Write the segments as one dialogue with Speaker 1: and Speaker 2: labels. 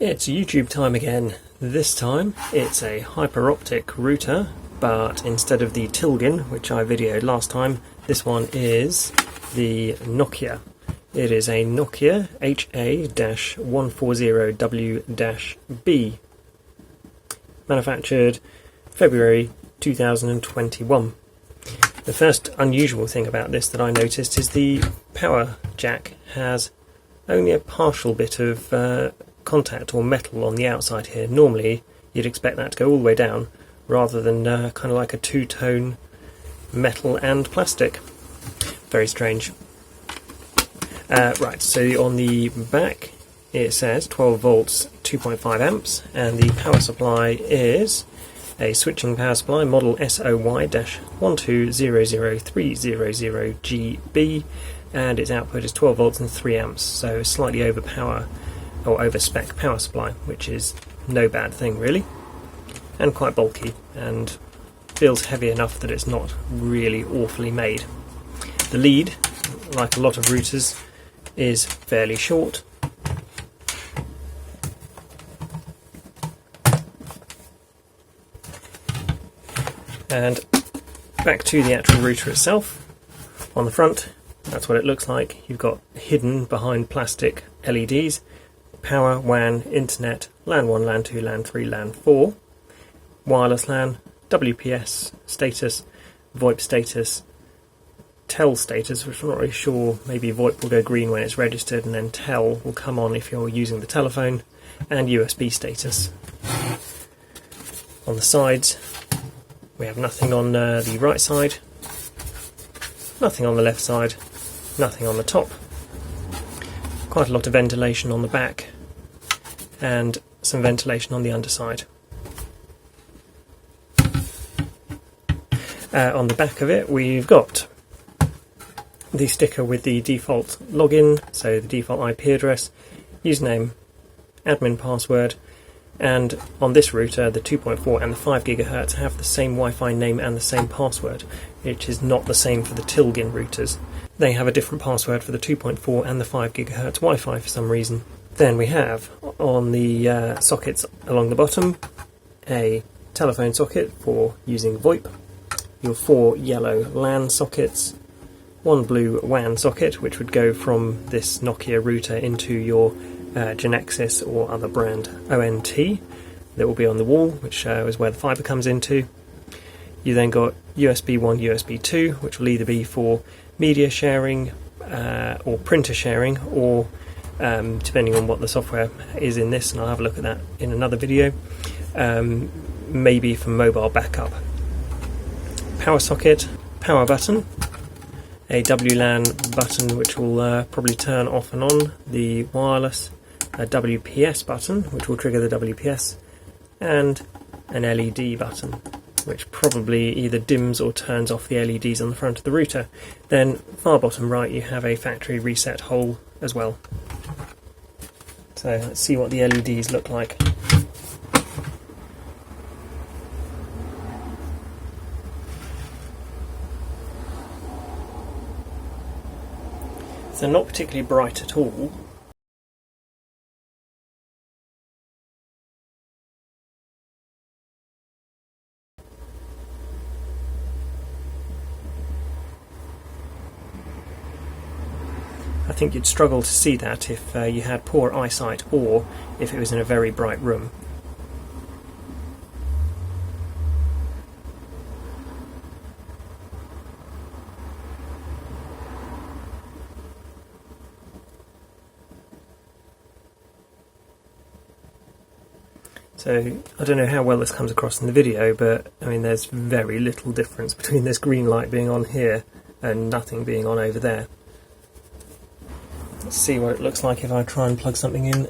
Speaker 1: It's YouTube time again. This time it's a Hyperoptic router, but instead of the Tilgin, which I videoed last time, this one is the Nokia. It is a Nokia HA-140W-B, manufactured February 2021. The first unusual thing about this that I noticed is the power jack has only a partial bit of contact or metal on the outside here. Normally you'd expect that to go all the way down rather than kind of like a two-tone metal and plastic. Very strange. Right, so on the back it says 12 volts 2.5 amps and the power supply is a switching power supply model SOY-1200300GB, and its output is 12 volts and 3 amps, so slightly over spec power supply, which is no bad thing really, and quite bulky and feels heavy enough that it's not really awfully made. The lead, like a lot of routers, is fairly short. And back to the actual router itself. On the front, that's what it looks like. You've got hidden behind plastic LEDs, power, WAN, internet, LAN 1, LAN 2, LAN 3, LAN 4, wireless LAN, WPS status, VoIP status, TEL status, which I'm not really sure, maybe VoIP will go green when it's registered and then TEL will come on if you're using the telephone, and USB status. On the sides, we have nothing on the right side, nothing on the left side, nothing on the top. Quite a lot of ventilation on the back and some ventilation on the underside. On the back of it we've got the sticker with the default login, so the default IP address, username, admin password, and on this router the 2.4 and the 5 GHz have the same Wi-Fi name and the same password, which is not the same for the Tilgin routers. They have a different password for the 2.4 and the 5 GHz Wi-Fi for some reason. Then we have on the sockets along the bottom a telephone socket for using VoIP, your 4 yellow LAN sockets, 1 blue WAN socket which would go from this Nokia router into your Genexus or other brand ONT that will be on the wall, which is where the fibre comes into. You then got USB 1, USB 2, which will either be for media sharing or printer sharing, or depending on what the software is in this, and I'll have a look at that in another video, maybe for mobile backup. Power socket, power button, a WLAN button which will probably turn off and on the wireless, a WPS button which will trigger the WPS, and an LED button which probably either dims or turns off the LEDs on the front of the router. Then far bottom right you have a factory reset hole as well. So let's see what the LEDs look like. They're not particularly bright at all. I think you'd struggle to see that if you had poor eyesight or if it was in a very bright room. So I don't know how well this comes across in the video, but I mean there's very little difference between this green light being on here and nothing being on over there. Let's see what it looks like if I try and plug something in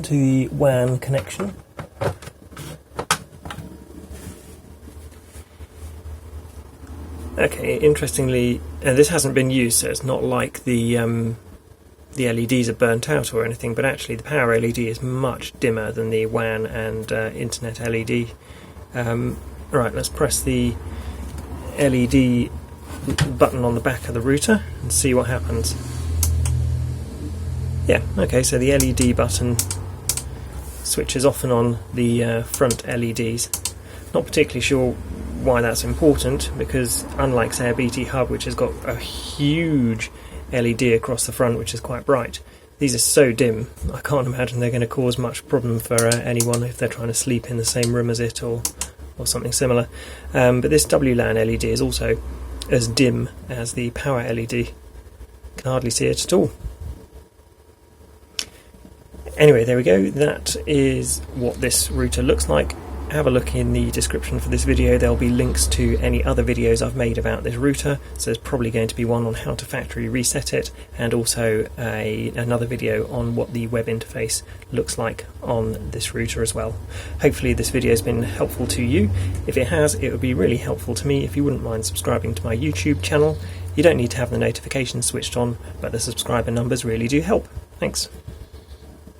Speaker 1: to the WAN connection. Okay, interestingly, this hasn't been used, so it's not like the LEDs are burnt out or anything, but actually the power LED is much dimmer than the WAN and internet LED. Right, let's press the LED button on the back of the router and see what happens. Yeah, okay, so the LED button switches off and on the front LEDs. Not particularly sure why that's important, because unlike say a BT hub, which has got a huge LED across the front which is quite bright, these are so dim I can't imagine they're going to cause much problem for anyone if they're trying to sleep in the same room as it or something similar. But this WLAN LED is also as dim as the power LED. Can hardly see it at all. Anyway, there we go. That is what this router looks like. Have a look in the description for this video. There'll be links to any other videos I've made about this router. So there's probably going to be one on how to factory reset it, and also another video on what the web interface looks like on this router as well. Hopefully this video has been helpful to you. If it has, it would be really helpful to me if you wouldn't mind subscribing to my YouTube channel. You don't need to have the notifications switched on, but the subscriber numbers really do help. Thanks.